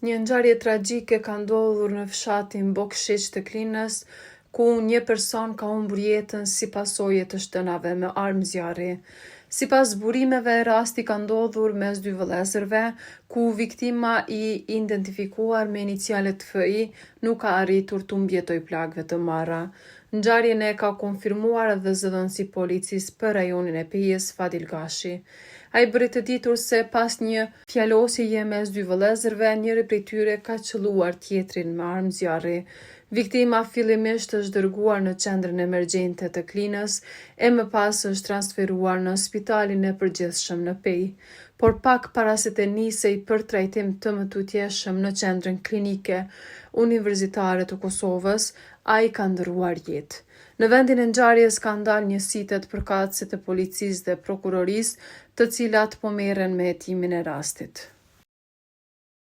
Një ngjarje tragjike ka ndodhur në fshatin Bokšić të Klinës, ku një person ka humbur jetën si pasojë të shtënave me armë zjarri. Sipas burimeve, rasti ka ndodhur mes dy vëllezërve, ku viktima i identifikuar me inicialet FI nuk ka arritur të mbjetoj plagëve të marra. Ngjarjen e ka konfirmuar edhe zëdhënësi i policisë për rajonin e Pejës, Fadil Gashi. Ai bëri të ditur se pas një fjalosjeje mes dy vëllezërve, njëri prej tyre ka qelluar tjetrin me armë zjarri. Viktima fillimisht është dërguar në qendrën emergjente të Klinës e më pas është transferuar në spitalin e përgjithshëm në Pejë, por pak para se të nisej për trajtim të mëtutjeshëm në qendrën klinike universitare të Kosovës, ai ka ndëruar jetë. Në vendin e ngjarjes ka ndalë njësitet përkatëse të policisë dhe prokurorisë, të cilat po merren me hetimin e rastit.